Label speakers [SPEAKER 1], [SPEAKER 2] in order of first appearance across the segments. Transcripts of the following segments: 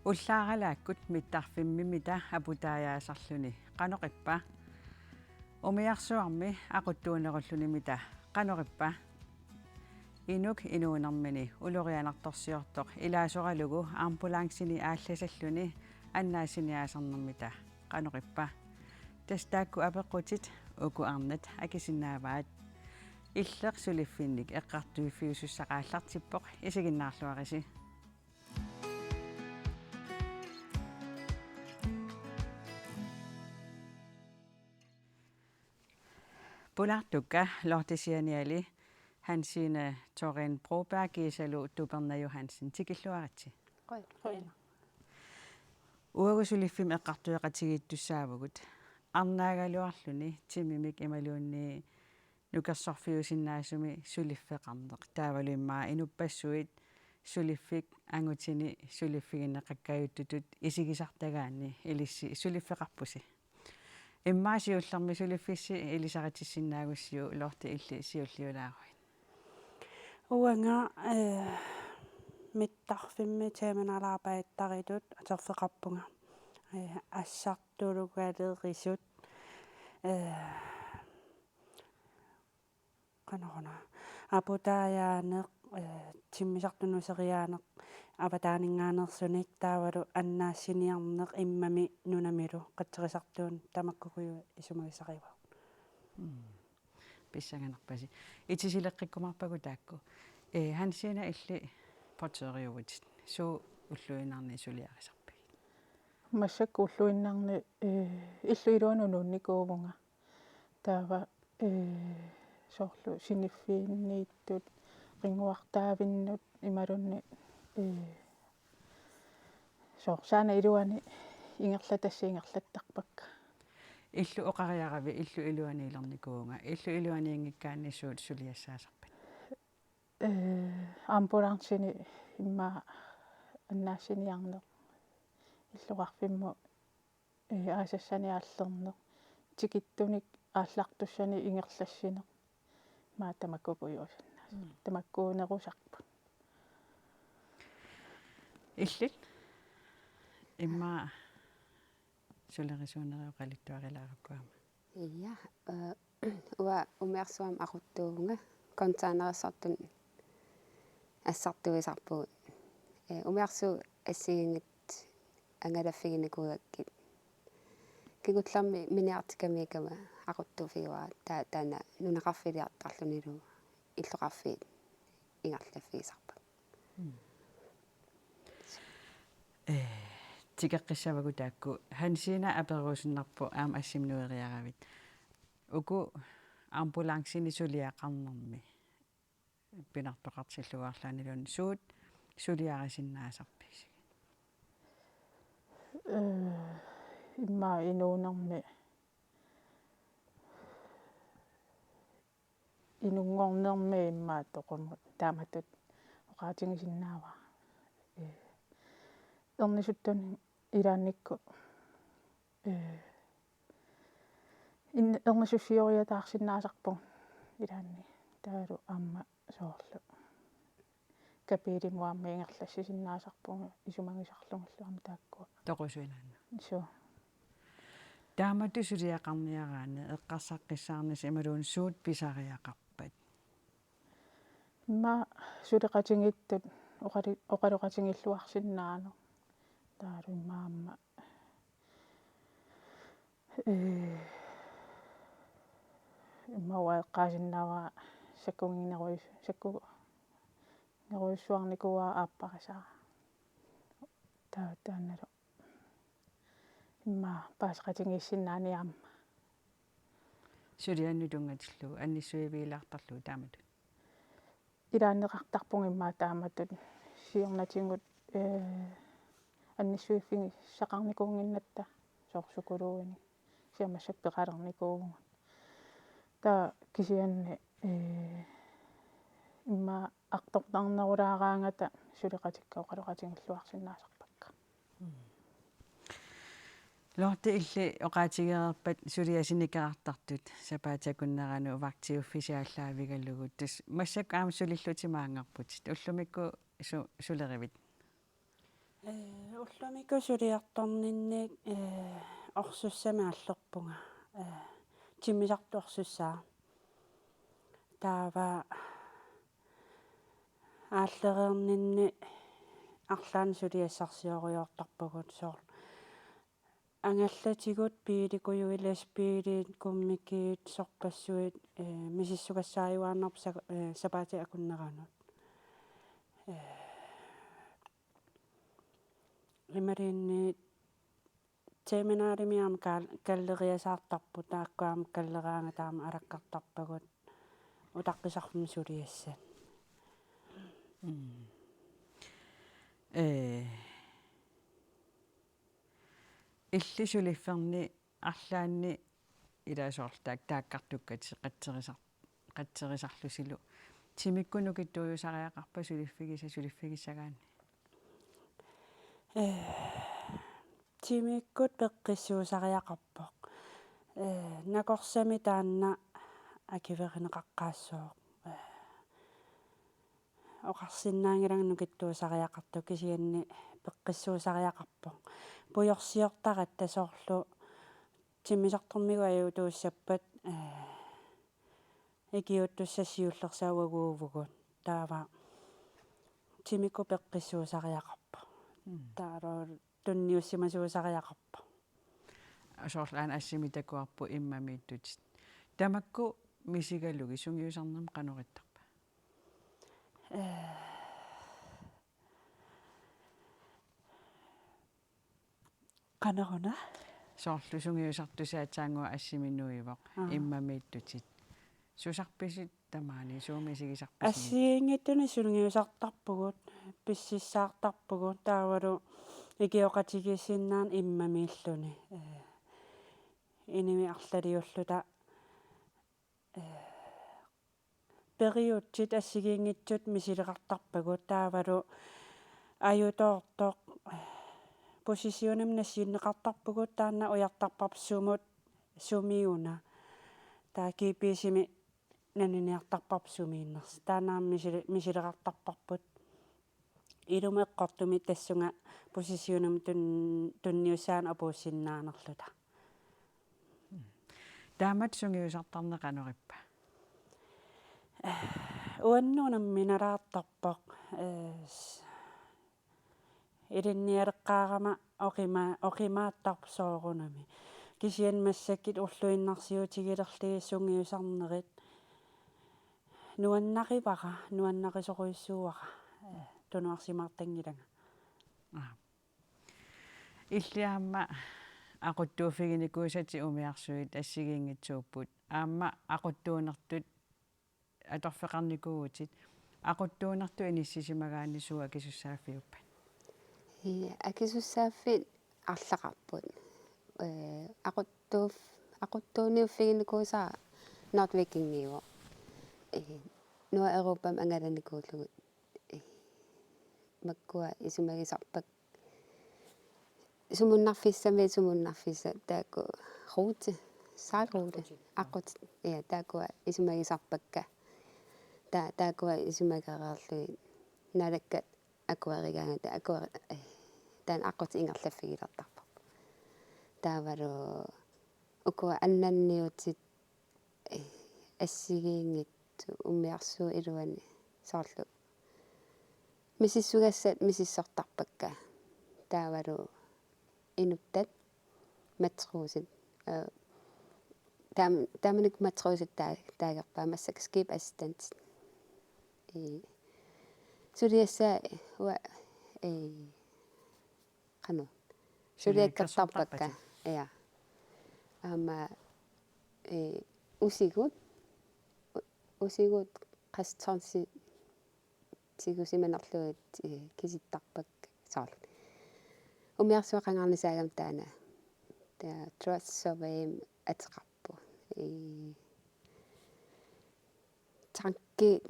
[SPEAKER 1] уллааралааккут миттарфиммимита апутааяасарлүни qanoqippa умиарсуарми aquttuunerulлунимита qanoqippa инук инуунэрмини улорианарторсиортоқ илаасоралугу амбулансини аалласаллуни аннаасиниаасарнэрмита qanoqippa тастаакку апеққутит укуарнат акисиннааваат иллеқ сулиффинник эққартуиффиусуссақааллартиппоқ исигиннаарлуариси Pulartukka lortisianiali Hansine Toren Broberg Gisalu Duberna Johansen tikilluaratsi.
[SPEAKER 2] Qoi.
[SPEAKER 1] Uagusuliffim eqqartueqatigittussaavugut arnaagaluarluni timimik imaluunni nukersorfiusinnaasumi suliffeqarneq taavaluimmaa inupassuit suliffik angutini suliffiginneqakkayuttutut isigisartagaanni ilissi suliffeqarpusi. Immaasiullermi suliffissi ilisaritissinaagussiu lorti illi siulliulaaruin.
[SPEAKER 2] Uanga mittarfimmi tamanalaapaittaritut atorfeqarpunga. Assartulugaaleerisut qanoruna aputaayaaneq timmisartunuseriaaneq аватаанингааnersunik таавалу аннаассиниарнеқ иммами нунамилу қаттерисартуун тамаккукуйу исумагисариваа
[SPEAKER 1] писсаганерпаси итисилеққиккумарпагу таакку хансина илли портериувит суу уллуинарни сулиарисарпи
[SPEAKER 3] массакку уллуиннарни иллуилуанунунникуувнга таава соорлу синиффииннииттут рингуартаавиннут ималунни соорсаана илуани ингерлатассиингерлаттарпакка
[SPEAKER 1] иллу оқариарави иллу илуаниилерникуунга иллу илуаниингиккааниссуут сулиассаасарпат
[SPEAKER 3] амбулансини имма аннаассиниарнеқ иллуқарфимму аасассаниааллернеқ тикиттуник ааллартуссани ингерлассинеқ маа тамаккукуйуусаннаас тамаккуунерусарпут
[SPEAKER 1] иллит имма сулерисуунериоқалиттуарилаараккуама
[SPEAKER 4] ия уа умерсуам aquttuuvnga контаанерissартун ассартуисарпугут умерсу ассигингит ангалаффигинакугаккит кигулларми миниартикамикама aquttuuфигуа таана нунеқарфилиартарлунилу иллоқарфиит ингерлаффигисарпа
[SPEAKER 1] тикеққиссавагу таакку хансина аперуусиннарпу аама ассимнуериаравит уку амбулансини сулиақарнэрми пинартоқартиллугаарлаанилун суут сулиарисиннаасарписиг
[SPEAKER 3] имма инуунерми инунгорнерми имма тоқумут тааматут оқаатингисиннаава эрнисуттун илаанникку эрнисуссиориатаарсиннаасарпу илаанни таалу аама соорлу капилимуамми ингерлассисиннаасарпуга исумагисарлунгуллуарми тааккуа
[SPEAKER 1] тоқусуинаанна
[SPEAKER 3] соо
[SPEAKER 1] таамату сулиақарниараане эққарсаққиссаарнис ималуун суут писариақарпат
[SPEAKER 3] ма сулеқатингиттут оқалоқатингиллуарсиннаано таалу маама мауаэққаасиннаава саккунгинеруис сакку неруиссуарникуа ааппарисаа таанналу имма паасеқатингиссиннаани аама
[SPEAKER 1] сулианнутунгатиллу анниссуивиилаартарлу таамату
[SPEAKER 3] илааннеқартарпунг имма тааматут сиорнатингут анниссуиффиги сақарникуунгиннатта соорсукулууини сиамассак пеқалерникуугун та кисианни имма артортарнерулаараангата сулеқатикка оқалоқатингиллуарсиннаасарпакка
[SPEAKER 1] лорти илли оқаатигеерпат сулиасиникаартартут сапаатакуннерану вактиуффисиаллаавигаллугут тас массак аама сулиллутимаангарпут уллумикку сулеривит
[SPEAKER 2] уллумику сулиарторнинник орсуссами аллерпунга тиммисарту орсуссаа таава ааллереернинни арлаан сулиассарсиориортарпагут соор ангаллатигут пииликуюилас пиилиит куммикиит сорпассуит мисиссугассааюааннарп сапаати акуннеранут имаринни теминааримиам каллериасаартарпу тааккуам каллераанга таама алаккартарпагут утаққисарфум сулиассат
[SPEAKER 1] иллисулифферни арлаанни илаасоорлаак тааккартуккат қатсерисарлусилу тимиккунукиттуйусариақарпа сулиффигиссагаани
[SPEAKER 2] тимиккут пеққиссуусариақарпоқ накорсами таанна акиверинеқаққаассоо оқарсиннаангилангнукиттуусариақарту кисианни пеққиссуусариақарпоқ пуйорсиортарат тасоорлу тиммисартэрмигу аюутууссаппат икиуттуссассиуллерсауагуувгут таава тимикку пеққиссуусариақарпо таалоо тунниуссимасуусариақарпо
[SPEAKER 1] асоорлаан ассими такуарпу иммамииттутит тамакку мисигалуги сунгиусарнам канориттарпа
[SPEAKER 2] канаруна
[SPEAKER 1] соорлу сунгиусартусаатаангуа ассиминуивоқ иммамииттутит сусарписит тамаани суумисигисарписит
[SPEAKER 2] ассиингиттуни сунгиусартарпугут писсиссаартарпугут таавалу икиоқатигиссиннаан иммамииллуни иними арлалиуллута периодтит ассигиингитсут мисилеқартарпагут таавалу аюутоортоқ посисионам нассииннеқартарпугут таанна уяртарпарп сумут сумиуна таакиписими наниниартарпарп сумииннерс таанаам мисилеқартарпарпут илумеққортуми тассунга посисионам тунниусаан опууссиннаанерлута
[SPEAKER 1] таамат сунгиусартарнеқанориппа
[SPEAKER 2] уаннунам миналаартарпоқ илинниалеққаарама оқимааттарп соорунами кисиан массаккит урлуиннарсиутигилерлиги сунгиусарнерит нуаннаривара нуаннарисоруйссууара тунуарсимаартангилага
[SPEAKER 1] иллиаама aquttuufiginikkuusati umiarsuit ассигиингитсууппут аама aquttuunертут аторфеқарникуугутит aquttuунерту иниссисимагааннисуа кисуссааффиуппат
[SPEAKER 4] акисуссааффит арлақарпут aquttuuniuffигиникуусаа нортвикингиуо нуа европам ангаланикууллугут маккуа исумагисарпак сумуннарфиссами таакку руути саалруути аққут тааккуа исумагисарпакка тааккуа исумагареерлуи налаккат акуаригаангата таан аққут ингерлаффигилертарпа таавалу укуа аннанниутит ассигиингитту уммиарсуу илуани соорлу мисиссугассат мисиссортарпакка таавалу инуттат матруусит тааманик матруусит таагерпаа массак скип ассистент сулиасса уа қано сулиаккартарпакка я ама усигут қастерси сигусиманерлуит киситтарпак саал умиарсуақангаарнисаагам таана таа trust survey атеқарпу танки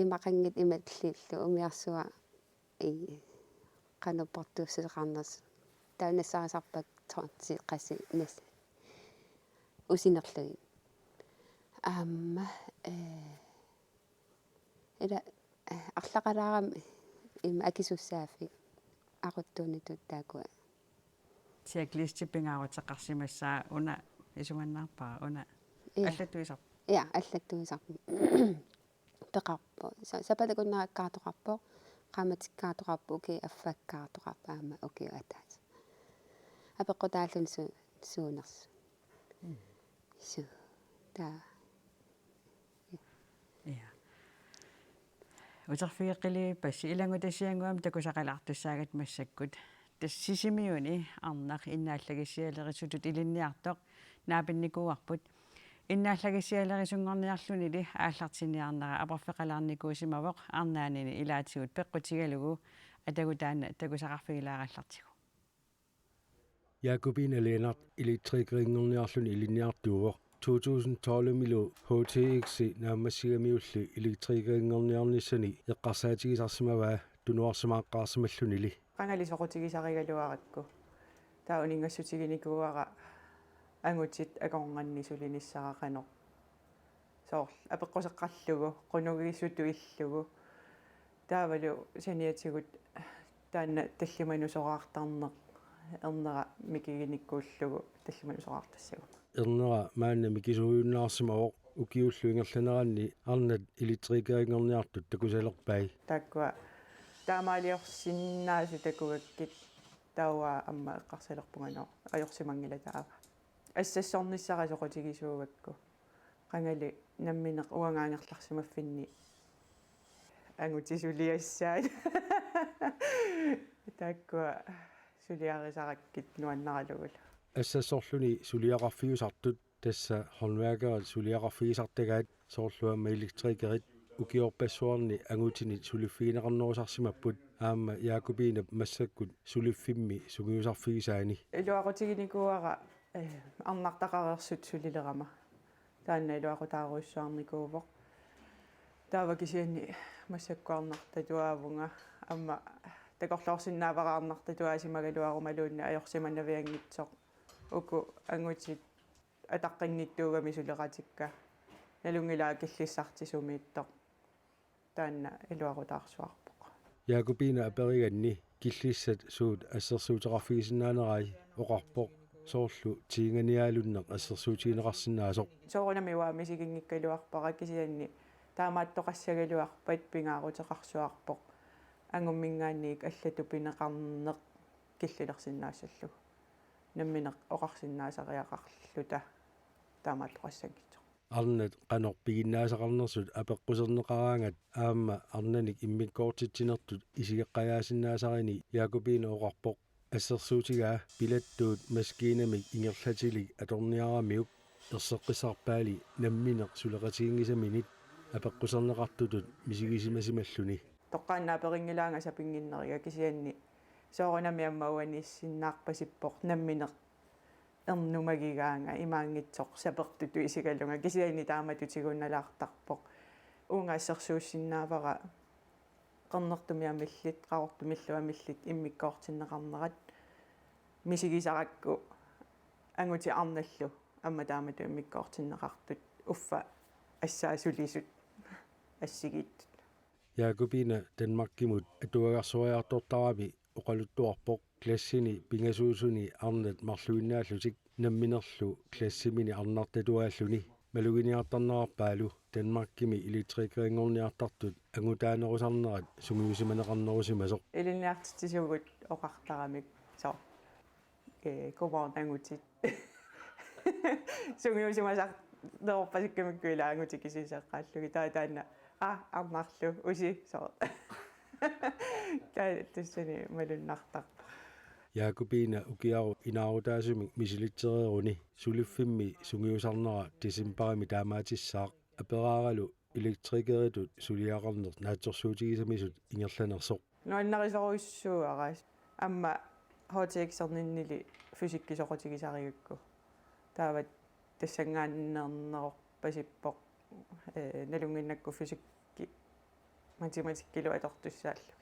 [SPEAKER 4] имақангит иматллиллу умиарсуа канопортуссеқарнерс таанассаарисарпак тонси қасси нас усинерлуги аама эра арлақалаарам акисуссааффи aquttuunitut таакуа
[SPEAKER 1] сиаклисти пингаарутеқарсимассаа уна исуманнаарпара уна
[SPEAKER 4] иа
[SPEAKER 1] аллатуисар
[SPEAKER 4] иа аллаттуисарпу пеқарпо сапатакуннераккаартоқарпо qaamatikkaartoqarpu uki affaakkaartoqarpaama uki ataas апеққутааллун суунерсу су та
[SPEAKER 1] иа утерфиеққилипасси илангутассиангуам такусақалаартуссаагат массаккут тассисимиуни арнақ иннааллагиссиалерисутут илинниартоқ наапинникууарпут иннааллагиссиалерисунгорниарлүни ли ааллартиниарнера апарфеқалаарникуусимавоқ арнаанини илаатигут пеққутигалугу атагутаана такусақарфигилаараллартигу
[SPEAKER 5] Jakobine Lennart elektrikeringerniarlun ilinniartuuvoq 2012 milu HTX naammasigamiulli elektrikeringerniarnissani eqqarsaatigisarsimavaa tunuarsimaaqqaarsimallunili
[SPEAKER 2] qangalisoqutigisarigaluarakku taa uningassutiginikuara angutit akorngannisuliniссарaqanoq soorl apeqqusеққарлугу qunugigissuttu illugu taavalu saniatigut taanna tallimanusoraartarneq erneqa mikiginikkuullugu tallimanusoraartassagum
[SPEAKER 5] ernera maanna mikisuuyunnaarsimavoq ukiullu ingerlaneranni arnat elektrikeringerniartut takusalerpai
[SPEAKER 2] takkua taamaaliorsinnaasi takugakkit taua amma eqqarsalerpunganoo ajorsimangila taava ассассорниссарасоқутигисуугакку qangali nammineq uangaangerlarsimaffinni angutisuliassaat takkua suliarisarakkit nuannaralugul
[SPEAKER 5] assassorluni suliaqarfiusartut tassa håndværkeret suliaqarfigisartagaat soorluamma elektrikerit ukiorpassuarni angutini suliffigineqarnerusarsimapput aamma Jakobine massakkut suliffimmi sugiusarfigisaani
[SPEAKER 2] илуақутигиникуара арнартақареерсут сулилерама таанна илуақутааруйссуарникуувоқ таава кисианни массаккуарнарта туаавунга амма такорлоорсиннаавараарнарта туаасимагалуарумалуунна ajorsimannавиангитсоқ уку ангутит атаққинниттуугами сулеқатикка налунгилаа киллиссартисумииттоқ таанна илуақутаарсуарпоқ
[SPEAKER 5] Jakobine aperiganni killissat suut assersuuteqarfigisinnaanеrai oqarpoq soorlu tiinganiaalunneq assersuutigineqarsinnaasoq
[SPEAKER 2] соорунами мисигингиккалуарпара кисианни таамааттоқассагалуарпат пингаарутеқарсуарпоқ ангуммингаанниик аллату пинеқарнеқ киллилерсиннаассаллу намминеқ оқарсиннаасариақарлута таамааттоқассангитсоқ
[SPEAKER 5] arnat qanorpiginnaasaqarnersut apeqqusernеqaraangat aamma arnanik immikkoortitsinertut isigeqqajaasinnaasarini Jakobine oqarpoq assersuutigaa pilattuut maskiinamik ingerlatilik atorniaramiuk erseqqissarpaali nammineq suleqatigingisaminit apeqqusernеqartutut misigisimasimmalluni
[SPEAKER 2] тоққааннаа перингилаанга сапингиннерига кисианни соорунами аммауаниссиннаарпасиппоқ намминеқ эрнумагигаанга имаангитсоқ сапертуту исигаллунга кисианни тааматутигунналаартарпоқ унгаассерсууссиннаавара qernertumiamillit qaqortumilluamillit immikkoortinneqarnerat misigисаракку ангути арналлу амма таамату иммиккоортиннеқартут уффа ассаасулисут ассигииттут
[SPEAKER 5] Jakobine Danmarkimut atuagarsuariartortarami oqaluttuarpoq klassini pingasuusuni arnat marluinnaallutik namminerlu klassimini arnartatuaalluni maluginiartarnerarpaalu Danmarkimi elektrikerinngorniartartut angutaanerusarnerat sumiusimaneqarnerusimasoq
[SPEAKER 2] илинниартитсугут оқартарамик соо комаанангутит сунгиусимасар нерпасиккамиккуила ангути кисисеққааллуги таатаанна арнарлу уси соо тассани малуннартар
[SPEAKER 5] Jakobine ukiaru inaarutaasumik misilitsereruni suliffimmi sungiusarnera disimparimi taamaatissaaq aperaaralu elektrikeritut suliaqarnert naatsorsuutigisamisut ingerlanersoq
[SPEAKER 2] нуаннарисоруйссууараас амма HTX-эрниннили фисиккисоқутигисаригакку таават тассангааннернерорпасиппоқ налунгиннакку фисикки математиккилу атортуссааллу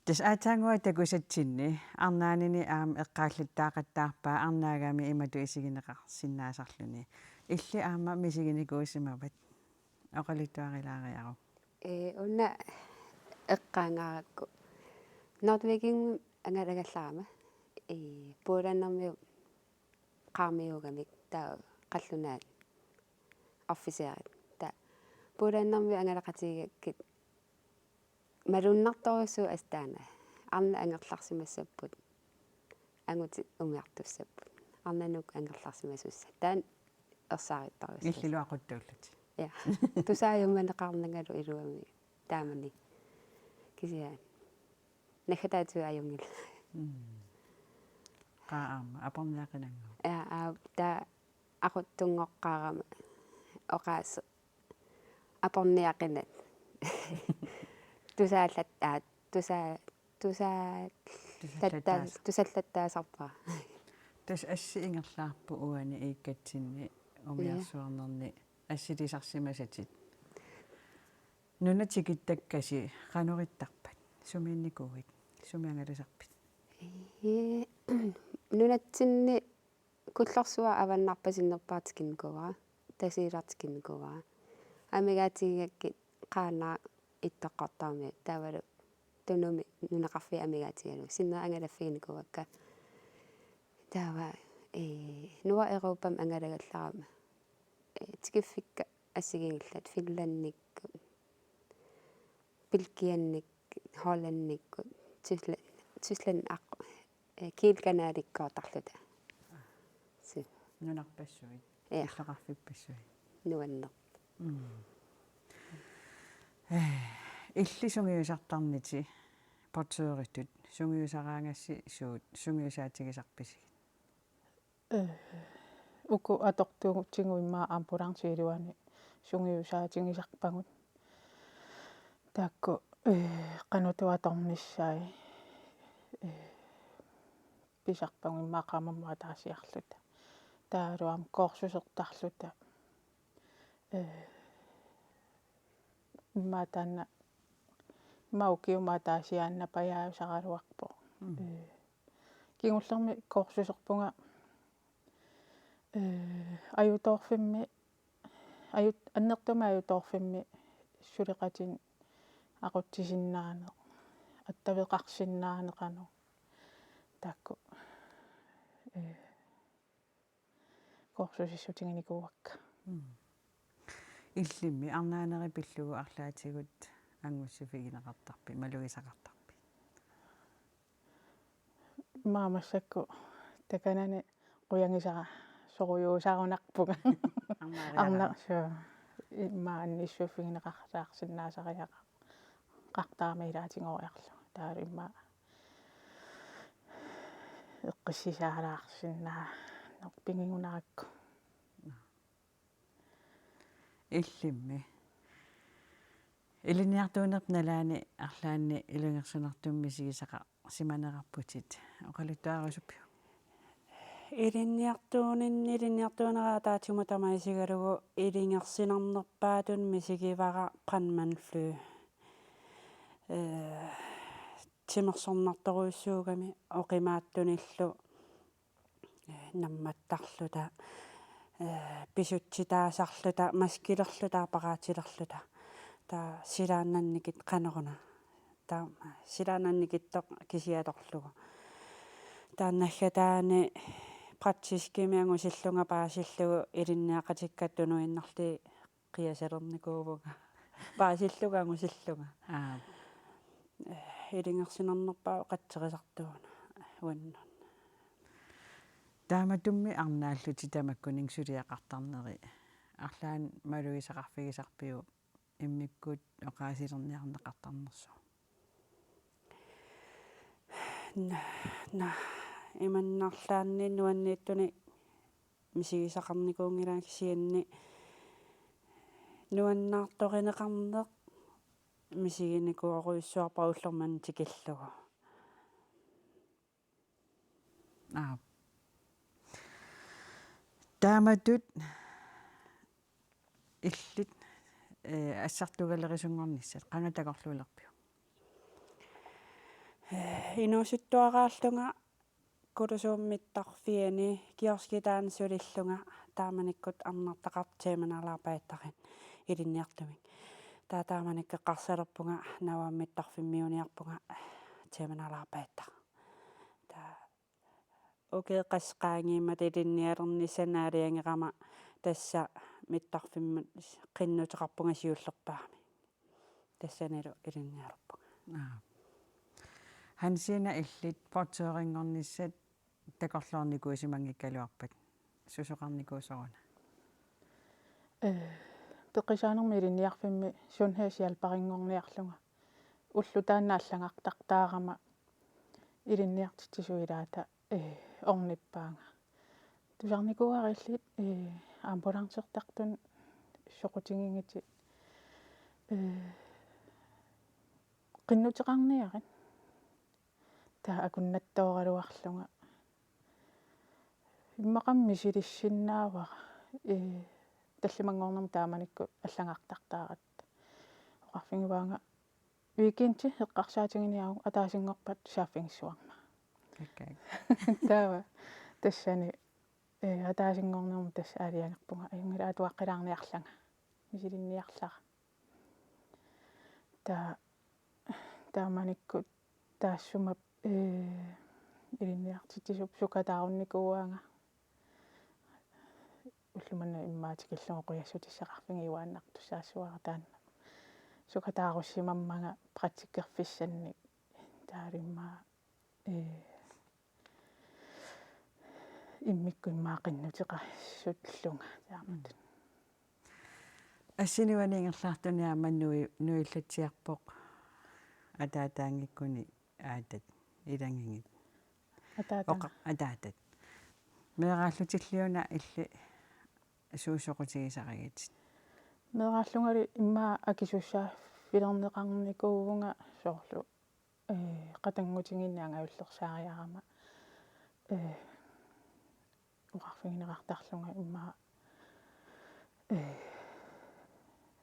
[SPEAKER 1] тас атаангуа такусатсинни арнаанини аам эққааллаттаақаттаарпаа арнаагами имату исигинеқарсиннаасарлүни илли аама мисигиникуусимават oqalituarilaariaru
[SPEAKER 4] Unna eqqaangarakku Nordviking angalagallaama puulannermiu qaarmiugamik taa qallunaat officerit ta puulannermiu angalaqatigakkit malunnartorussuu astaana arna angerlarsimassapput angutit umiartussapпут арнанук ангерларсимасусса таан ерсаариттарусса
[SPEAKER 1] иллилуақуттууллут
[SPEAKER 4] я тусааюмманеқарнангалу илуами таамани кисиан нахатаату аюнгил
[SPEAKER 1] qaarma aporniaqinangu
[SPEAKER 4] та aquttungoqqaarama oqaas апорниақинат тусааллат тусаллаттаасарпаа
[SPEAKER 1] тас асси ингерлаарпу уани ииккатсинни умиарсуарнерни ассилисарсимасатит нунатикиттаккаси qanurittарпат сумиинникуугит сумиангаласарпит
[SPEAKER 4] нунатсинни куллорсуа аваннарпасиннерпаатикинкуара тасиилартикинкуара амигаатигаккит qaanaa иттоққартаами таавалу тунуми нунақарфи амигаатигалу синнера ангалаффигникуакка таава нуа европам ангалагалларама тикиффикка ассигингиллат финланникку Belgiannik Hollandnikku Tyskland kiilkanaalikkoortarluta си
[SPEAKER 1] нунарпассуит
[SPEAKER 4] я
[SPEAKER 1] иллақарфиппассуит
[SPEAKER 4] нуаннер
[SPEAKER 1] илли сунгиусартарнити портуеритут сунгиусараангасси суут сунгиусаатигисарписиг
[SPEAKER 3] уку атортуугутсигуиммаа ампуларсиилуани сунгиусаатигисарпагут таакку qanутуаторниссаи писарпагуиммаа qaamammaa таасиарлута таалуам коорсусертарлута иммаатаанна маукиумаа таасиаанна паяасаралуарпо кигуллерми коорсусерпунга аюторфимми ают аннертума аюторфимми сулеқатин aqutsisinnaaneq аттавеқарсиннаанеқану таакку коорсусиссутингиникууакка
[SPEAKER 1] иллимми арнаанери пиллугу арлаатигут ангуссуфигинеқартарпи малуисақартарпи
[SPEAKER 3] маамассакку таканани қуянгисара соруйуусарунарпуга арнарсуа иммаанниссуффигинеқарлаарсиннаасариаqa qaqtaamilaatiнгориарлу таалу имма эққиссисаалаарсиннаа норпингигунаракку
[SPEAKER 1] иллимми илиниартуунерп налаани арлаанни илунгерсунартумми сигисаqa симанерарпутит оқалуттаарусуппиу
[SPEAKER 6] илинниартуунераа таатима тамаисигалугу илингерсинарнерпаатун мисигивара qanmanfly тимерсорнарторуйссуугами оқимааттуниллу намматтарлута писутситаасарлута маскилерлута апараатилерлута таа силааннанникит qanерuna таа силааннанникиттоқ кисиаторлугу тааннаггатаани практискимиангусиллунга паасиллугу илинниақатиккаттунуиннарли қиасалерникуувуга паасиллугаангусиллунга илингерсинарнерпаа қатсерисартугуна уаннун
[SPEAKER 1] тааматумми арнааллути тамаккунин сулиақартарнери арлаан малуисақарфигисарпиу иммиккут оқаасилерниарнеқартарнерсу на иманнарлаанни нуаннииттуни мисигисақарникуунгилааксианни нуаннаарторинеқарнеқ мисигиникуоруйссуарпа уллерман тикиллугу тааматут иллит ассартугалерисунгорниссат qangataqorluulerpiu
[SPEAKER 6] инуусуттуараарлунга кулусууммиттарфиани киорскитаан сулиллунга тааманиккут арнартақартиаманалаарпааттарин илинниартумик таатааманикка қарсалерпунга навааммиттарфиммиуниарпунга теманалаарпаатта таа океэққасқаангиимма илинниалернissanаалиангерама тасса миттарфиммат қиннутеқарпунга сиуллерпаами тассанилу илинниалерпунга
[SPEAKER 1] хансина иллит портерингорниссат такорлуарникуусимангиккалуарпат сусоқарникуусоруна
[SPEAKER 3] пеқисаанерми илинниарфимми сунхаасиалпарингорниарлунга уллутааннааллангартартаарама илинниартитсуилаата орниппаанга тусарникуариллит амбулансертартун соқутингингити qinnuteqarniarit таа акуннаттооралуарлунга иммақамми силиссиннаавара таллимангорнерм тааманикку аллангартартаарат оқарфингиваанга уикенти эққарсаатингиниару атаасингорпат сааффингиссуарма
[SPEAKER 1] окей
[SPEAKER 3] таава тассани атаасингорнерм тасса аалиангерпунга аюнгила атуаққилаарниарлага мисилинниарлара тааманикку таассумап илинниартитсуп сукатаарунникууаанга уллуманна иммаатикиллуоқуяссутиссақарфингиуааннарту саассуара таанна сукатааруссимаммага практикерфиссанник таалиммаа иммикку иммаақиннутеқассутлунга таамат
[SPEAKER 1] ассиниванингерлаартуниааманнуи нуиллатсиарпоқ атаатаангиккуни аатат илангингит
[SPEAKER 3] атаатаа
[SPEAKER 1] атаатат меэрааллутиллиуна илли суусоқутигисарагит
[SPEAKER 3] мерааллунгали иммаа акисуссаа филернеқарникуувнга соорлу қатангутингиннаанга уллерсаариарама уқарфигинеқартарлунга иммаа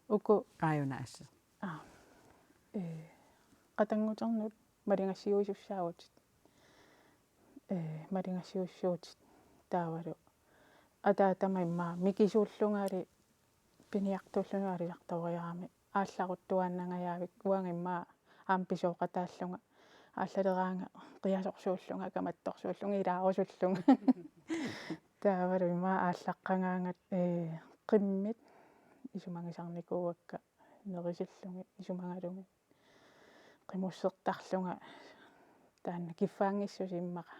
[SPEAKER 3] уку
[SPEAKER 1] qaayunaassa
[SPEAKER 3] қатангутернут малингассиуисуссаагутит малингассиуссуутит таавалу атаатама иммаа микисууллунгаали пиниартуллунгаали ларториарами аалларуттуааннангаяавик уанга иммаа аамписооқатааллунга ааллалераанга қиасорсууллунга каматторсууллунга илаарусуллунга таавалу иммаа ааллаққангаангат қиммит исумангисарникууакка нерисиллунги исумангалунги qimmussertarlunga таанна киффаангиссуси иммаqa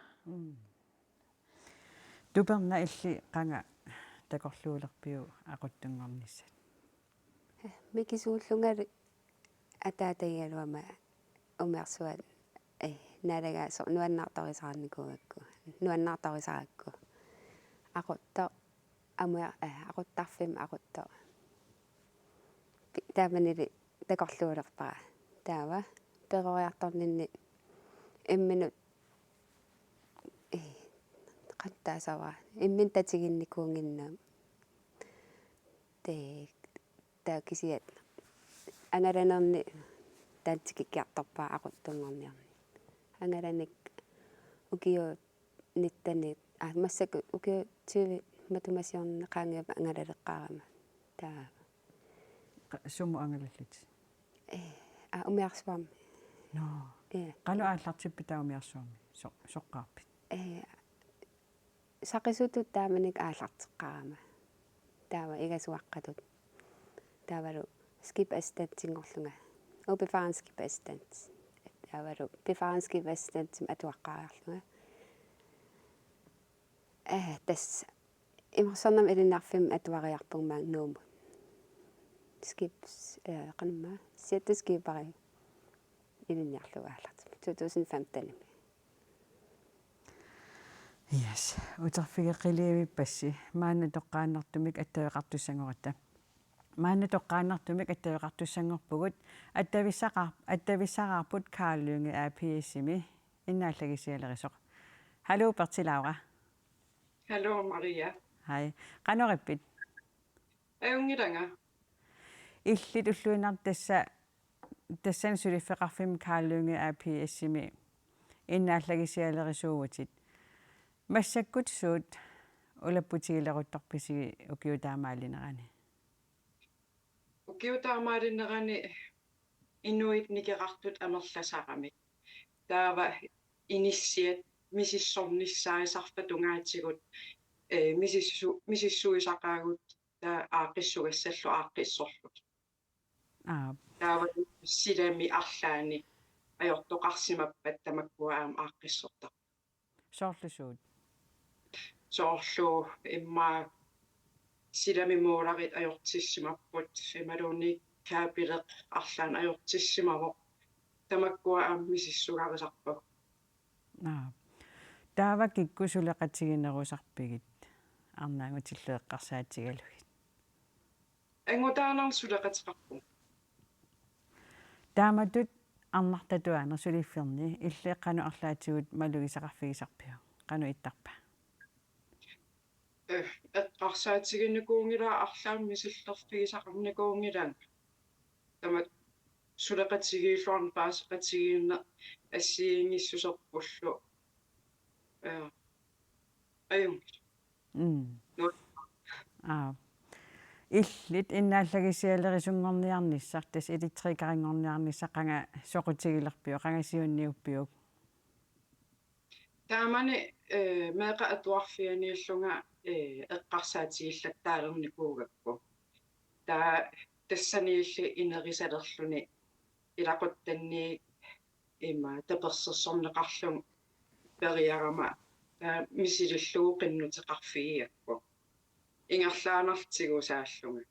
[SPEAKER 1] туперна илли qanga такорлуулерпиу aquttunngornissat
[SPEAKER 4] микисууллунгали атаатаигалуама умерсуат налагаасо нуаннаартарисаарникуакку нуаннаартарисаакку aqutto амуа aquttarfim aqutto тааманили такорлуулерпара таава перориарторнинни имминут qantaasava immin tatsigинникуунгиннаа таакисиат ангаланерни таатсикиккиарторпаа aquttunngorniarni ангаланик укио ниттани массак укио тиви матумасиорна qaangiapa ангалалеққарама таа
[SPEAKER 1] суму ангалаллит
[SPEAKER 4] умиарсуарми
[SPEAKER 1] но qalu ааллартиппи таумиарсуарми соққарпит
[SPEAKER 4] сақисутут тааманик аалартеққарама таава игасуаққатут таавалу skip assistant-ингорлунга бефарен skip assistant таавалу бефарен skip assistant атуаққариарлунга тас имерсорнам илиннарфим атуариарпугмаан нууму skips qanumma siete skipari илинниарлугааларт 2015
[SPEAKER 1] yes утерфигеқилиими пасси маана тоққааннартумик аттавеқартуссангоратта маана тоққааннартумик аттавеқартуссангорпугут аттависсақарпут кааллуунги APS-ими иннааллагисиалерисоқ hallo Bertil Laura
[SPEAKER 7] Hallo Maria.
[SPEAKER 1] hej qanoripпит
[SPEAKER 7] Ungidanga.
[SPEAKER 1] illit ulluinnar tassan sulifeqarfim kaalluungi APS-imi innaallagisialerisuugutit массаккут суут улаппутигилерутторписиги укиутаамаалинерани
[SPEAKER 7] kiutaamaalinnerani inuit nikerartut amerlasaqamik taava inissiat misissornissaisarpatungaatigut misissuisaqaagut taa aaqissugassallu aaqissorlut taava silami arlaani ajortoqarsimappat tamakkua aam aaqissortaq
[SPEAKER 1] soorlusuut
[SPEAKER 7] soorlu immaa silami muularit ajortissimapput imaluunni kaapileq arlaan ajortissimavoq tamakkua aam misissugarisarpag
[SPEAKER 1] taava kikkusuleqatiginerusarpigit arnaangutilleeqqarsaatigalugit
[SPEAKER 7] angutaanarsuleqatiqarpu
[SPEAKER 1] taamatut arnartatuaner sulifferni illeeqqanu arlaatigut malugisaqarfigisarpio qanu ittarpa
[SPEAKER 7] eqqarsaatiginnikuungila arlaam misillerfigisaqarnikuungilan tamat suleqatigiilluarn paaseqatigiinne assiingissuserpullu ajung
[SPEAKER 1] illit innaallagisialerisunngorniarnissaq tas ilitrikaringorniarnissaqanga soqutigilerpio qangasiunniuppiuk
[SPEAKER 7] taamani meeqa atuarfianiillunga eqqarsaatigillattaalernikуугакку taa тассаниилли инерисалерлүни илақуттанни има таперсерсорнеқарлун периарама таа мисилиллугу қиннутеқарфигиакку ингерлаанартигу сааллунга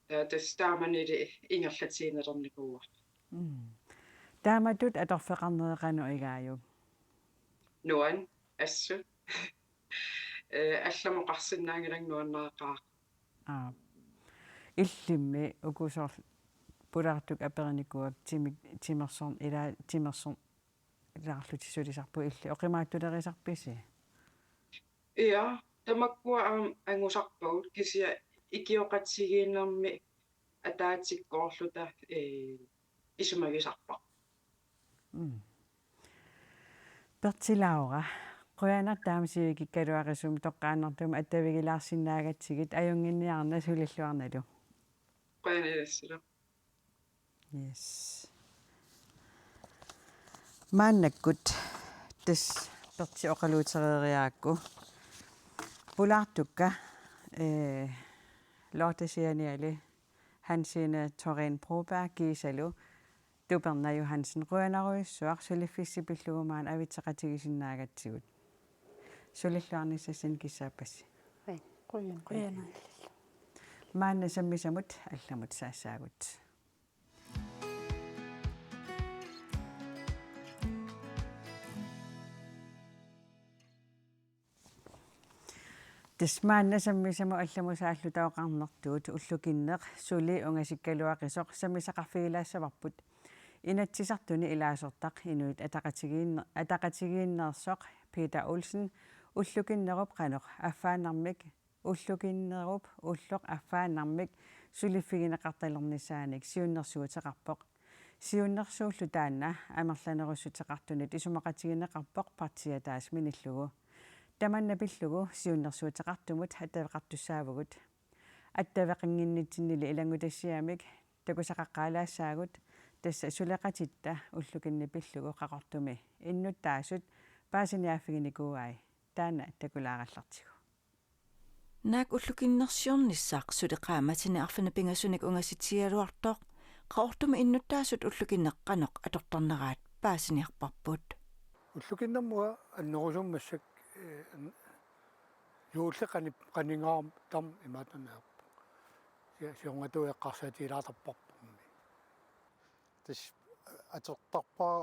[SPEAKER 7] таа тастааманили ингерлатиинелерникууа
[SPEAKER 1] тааматут аторфеқарнеқану игааюк
[SPEAKER 7] нуан ассу алламоқарсинаангилан нуаннеқаа
[SPEAKER 1] иллимми укусоор пулаартук аперникуак тимерсорн илаарлутиссулисарпу илли оқимааттулерисарписи
[SPEAKER 7] иа тамаккуа аам ангусарпагут кисия икиоқатсигииннэрми атаатиккоорлута исумагисарпа
[SPEAKER 1] пертилаура qoyana taamsiigi kaluarisum toqqaannartum attavigilaarsиннаагатсигит ajunginniarna sulilluarnalu
[SPEAKER 7] qoyanallassula
[SPEAKER 1] yes maannakkut tas perti oqaluuterieriaakku pulaartukka lortasianiali Hansine Toren Broberg Gisalu Duberna Johansen qoyanaruissuaq suliffissipillugumaan avitseqatigisinnaagatsigut sulilluarnissasin kissaapassi
[SPEAKER 3] qoyana
[SPEAKER 1] maanna sammisamut allamut saassaagut tismaanna sammisamu allamusaallu taoqarnertuut ullukinneq suli ungasikkaluaqisoq sammisaqarfigilaassavarbut inatsisartuni ilaasortaq inuit ataqatigiinnersoq Peter Olsen ullukinnerup qanoq affaanarmik ullukinnerup ulloq affaanarmik suliffigineqartalernissaanik siunnersuuteqarpoq siunnersuullu taanna amerlanerussuteqartunit isumaqatigineqarpoq partiataas minillugu tamanna pillugu siunnersuuteqartumut attavaqartussaavugut attavaqinginnitsinili ilangutassiamik takusaqaqqaalaassaagut tassa suleqatitta ullukinni pillugu qaqortumi innuttaasut paasiniaffiginikuuai taana takulaarallartigu
[SPEAKER 8] naak ullukinnersiornissaaq suleqaamatini arfana pingasunik ungasitialuartoq qaqortumi innuttaasut ullukinneqqanoq atortarneraat paasiniarparput
[SPEAKER 9] уллукиннэрмуа аннерусуммассак юуллеқани қанингаам там иматанаап сионгатуэққарсаатилаатарпарпумми тис атертарпаа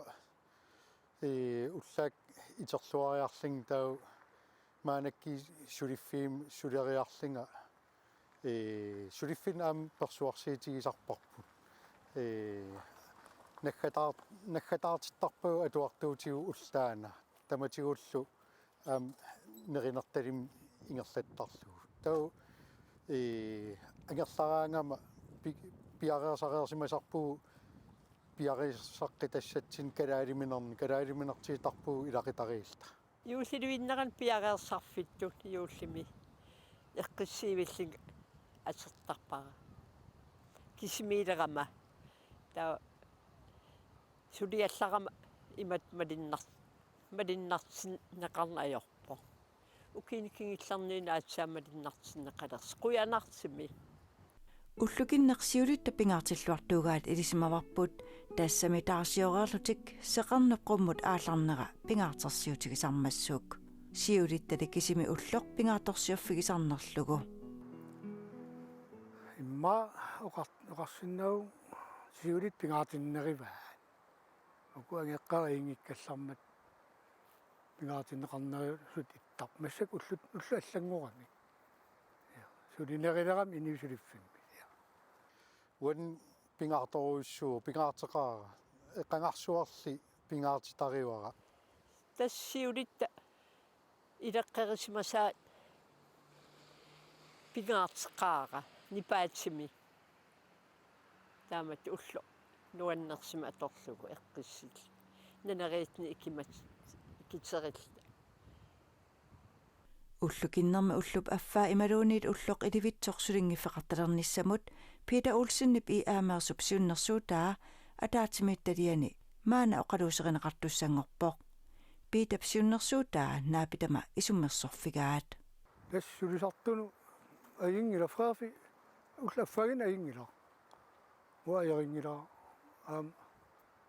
[SPEAKER 9] уллаак итерлуариарлин тау маанакки сулиффиим сулериарлинга сулиффин аам персуарсиитигисарпарпут наггатаартиттарпагу атуартуутигу уллаана таматигуллу аам неринерталим ингерлаттарлугу тау ангерлараангама пиареерсареерсимасарпугу пиарисаққитассатсин калаалиминертигитарпугу илақитариилта
[SPEAKER 10] юусилуиннеран пиареерсарфитту юуллими эққиссиивиллиг асертарпара кисимилерама таа сулиалларама имат малиннартин неқарнаajorpo укиникингилларниина аатсаамалиннартиннеқалерс қуянартими
[SPEAKER 8] уллукиннерсиулитта пингаартиллуартуугаат илисимаварпут таассами таарсиореерлутик сеқарнеққуммут аалларнера пингаартерсиутигисармассуук сиулиттали кисими уллоқ пингаарторсиорфигисарнерлугу
[SPEAKER 9] имма оқарсиннау сиулит пингаартиннериваа укуангеққариингиккаллармат пингаартиннеқарнерисут иттармассак уллу аллангорами сулинерилерам инивсулиффимми уан пингаарторуиссуу пингаартеқаара эққангарсуарли пингаартитаривара
[SPEAKER 10] тассиулитта илеққерисимасаат пингаартеқаара нипаатсими таамат уллу нуаннерсима аторлугу эққиссил нанериитни икимат икитерилла
[SPEAKER 8] уллукиннерми уллуп аффаа ималуунит уллоқ иливитсорсулингиффеқарталерниссамут Peter Olsenip I аамаерсуп сиуннэрсуутаа атаатимитталиани маана оқалуусеринеқартуссангорпоқ Peter сиуннэрсуутаа наапитама исуммерсорфигаат
[SPEAKER 9] тассулисартуну агингила фраафи уллаффагин агингила уаярингила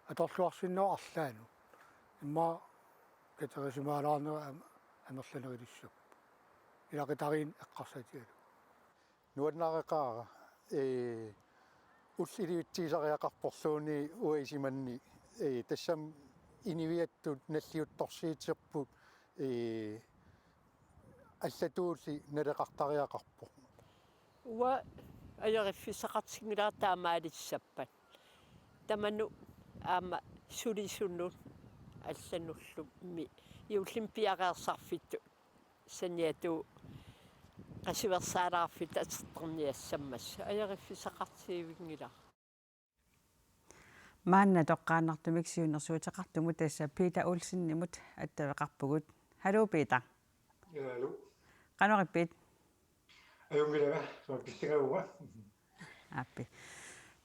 [SPEAKER 9] аторлуарсинноо арлаану имма катерисимаалаарнера амерланерилиссуп илақитарин эққарсатиалу нуаннаареқаара уллиливитсисариақарпорлууни уисиманни тассам инивиаттут наллиутторсиитерпут аллатуулли налеқартариақарпо
[SPEAKER 10] уа аяриффисақартингилаар таамаалиссаппат таману аама сулисуннут аллануллумми иуллим пиареерсарфитту саниату qasiversaalаарfit atertarniassamassa ajariffiseqartiivingila
[SPEAKER 1] маанна тоққааннартумик сиуннэрсуутеқартуму тасса Peter Olsenimut аттавеқарпугут халу Peter
[SPEAKER 11] ялу
[SPEAKER 1] канориппит
[SPEAKER 11] аюнгилага сописсигауга
[SPEAKER 1] аппи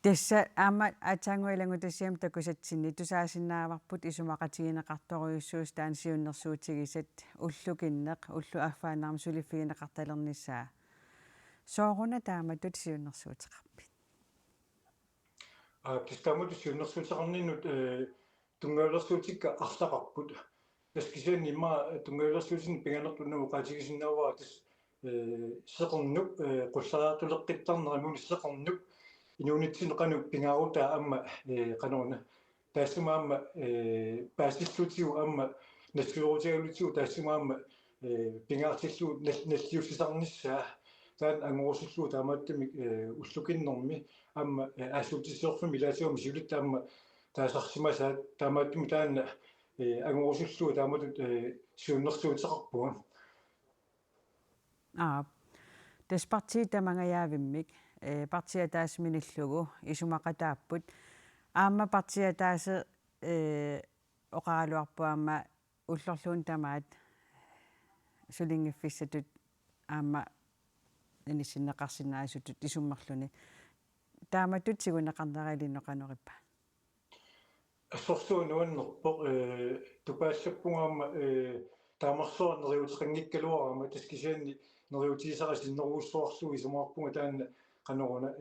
[SPEAKER 1] тасса аама атаангуилангу тассиам такусатсинни тусаасиннааварпут исумақатигинеқарторуйуссуус таан сиуннэрсуутигисат уллукиннеқ уллу аффаанаарми сулиффигинеқарталерниссаа сооруна тааматут сиуннэрсуутеқарпит
[SPEAKER 11] тистамут сиуннэрсуутеқарниннут тунгаалерсуутикка арлақарпут таскисианни имма тунгаалерсуутин пиганертуннуу qaатигисиннааваа тас сеқарнук қуллариартулеққиттарнерамуни сеқарнук инуунитсинеқану пингаарутаа амма канорна тассумаама паасиллутиу амма нассуурутигалутиу тассумаама пингаартиллуу наллиуссисарниссаа таан ангуусиллуу таамааттами уллукиннэрми амма аасуутиссеорфми илаасиуми сиулиттаама таасарсимасаа таамааттами таанна ангуусиллуу тааматут сиуннэрсуутеқарпуга
[SPEAKER 1] тас парти тамангаявиммик партия таасминиллугу исумақатааппут аама партия таасе оқаалуарпуама уллорлуун тамаат сулингиффиссатут аама инисиннеқарсинаасутут исуммерлуни тааматут сигунеқарнерилинноқанориппа
[SPEAKER 11] ассорсуунуаннерпо тупаассаппунгаама таамарсуарнериутеқангиккалуарама таскисианни нериутисарасиннеруussуарлуи сумаарпунга таанна канорна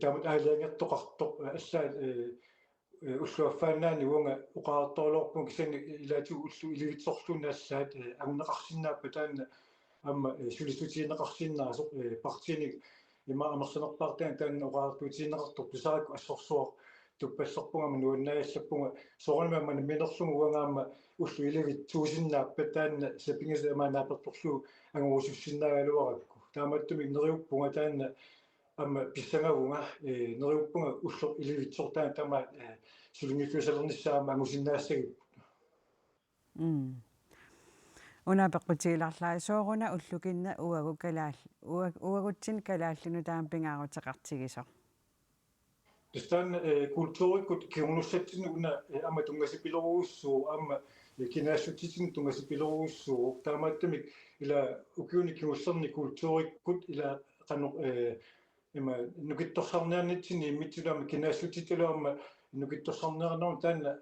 [SPEAKER 11] таамат аалиангертоқартоқ аллаа уллуаффаанаани уанга уқаартоолоорпун кисани илаату уллу иливитсорлуунна аллаат агунеқарсинааппа таанна амма сулисутиинеқарсиннаасоқ партиник има амерсанерпаартаан таанна уқаартуутиинеқартоқ тусаракку ассорсуақ туппассерпунгама нуаннаассаппунга соорнамаммана минерлугу уангаама уллу иливит туусиннааппа таанна сапингаса амаанаапперторлуу ангуусуссиннаагалуаракку тааматтуми нериуппунга таанна амма писсангавунга нериуппунга уллу иливитсортаан тама сулингиффисалерниссаама ангусиннаассагип
[SPEAKER 1] унапеққутигиларлаа сооруна уллукинна уагу калаал уагутсин калааллину таам пингаарутеқартигисо
[SPEAKER 11] тастан культуриккут киунуссатсинуна ама тунгасипилеруussuu ама кинаассутситин тунгасипилеруussuu таамааттамик ила укиуни киуссерни культуриккут ила қано има нукитторсарниарнитсини иммитсулаама кинаассутитулаама нукитторсарниарнерум таана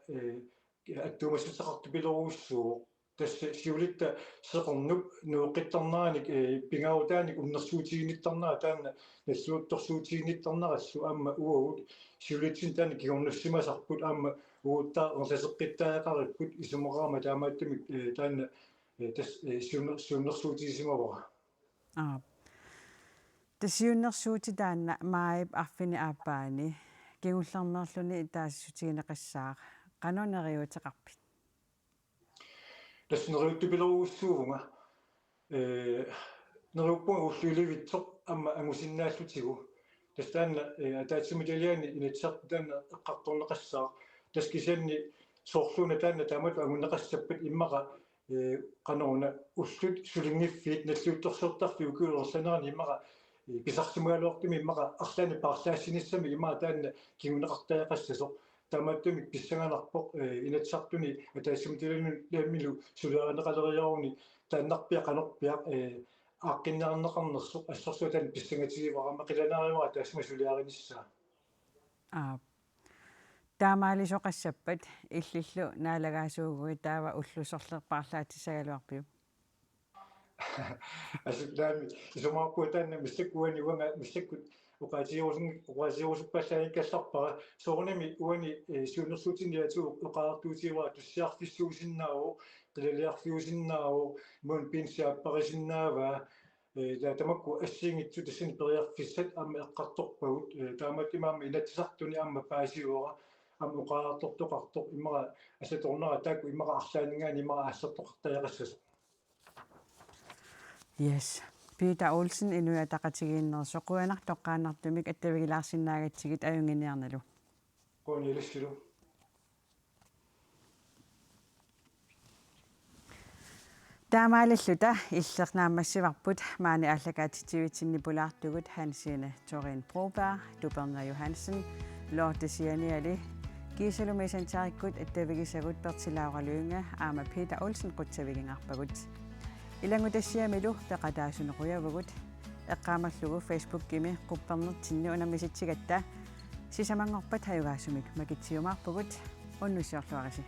[SPEAKER 11] аттуумассутеқартупилеруussuu тасса сиулитта сеқарнуп нуоқиттарнааник пингаарутааник уннерсуутигиниттарнаа таана нассуутторсуутигиниттарнарассу аама уагут сиулитсин таана кигорнуссимасарпут аама уутаа орсасеққиттаақариппут исумераама таамааттумик таана тас сиуннерсуутигисимавара
[SPEAKER 1] тасиуннерсуути таана маип арфини ааппаани кигуллармерлүни таасисутигинеқассаа канонериутеқарпит
[SPEAKER 11] таснериуттупилеруussуувнга неруппун уллуиливитсоқ амма ангусиннааллутигу тастаанна атаатсумиталиани инатсарт таана эққарторнеқассаа таскисианни соорлуна таана таамат ангунеқассаппат иммақа канаруна уллут сулингиффиит наллуутторсертарфи укуулерсанерани иммаqa писарсимуалуартуми иммаqa арлаани паарлаассиниссами имаа таана кигунеқартаақассасоқ таамааттумик писсанганарпоқ инатсартуни атаассумиталиани сулиарнеқалериаруни тааннарпиа канорпиа ааққиннернеқарнерсоқ ассорсуа таан писсангатигиварама қиланаариуара таассума сулиаринissaa
[SPEAKER 1] таамаалисоқассаппат иллиллу наалагаасуугуи таава уллусорлерпаарлаатиссагалуарпиу
[SPEAKER 11] асулаами исумаарпуа таанна миссаккуани уанга миссаккут уқаатиорусуппассааниккассарпара соорнами уани сиунерсуутиниату уқаартуутиуара туссиарфиссуусиннааву қилалиарфиусиннааву мун пинсиаппарисиннаава таамакку ассиингитсу тассини периарфиссат аама эққарторпагут тааматтимаама инатсартуни аама паасиуара аама уқаартортоқартоқ имара асаторнера таакку имара арлаанингаани имара ассертоқартаяқассасо
[SPEAKER 1] Yes. Peter Olsen inuataqatigiinnerso quanartoqqaannartumik attavigilaarsinaagatigit ajunginiarnalu.
[SPEAKER 11] Qoniilissilu.
[SPEAKER 1] Taamaalilluta illeqnaammassivarput maani allakaatitivitinni pulaartugut Hansine Torin Broberg, Duberna Johansen, Lotte Sianiali, Giselumisantarikut attavigisagut Bertilauralyunga, aama Peter Olsen quttavigingarpagut. Ilangutassiamilu peqataasunequyavugut eqqaamallugu Facebook-kimi quppernertinni unamisitsigatta sisamangorpat hayugaasumik makitsiumaarpugut unnussiorluarisi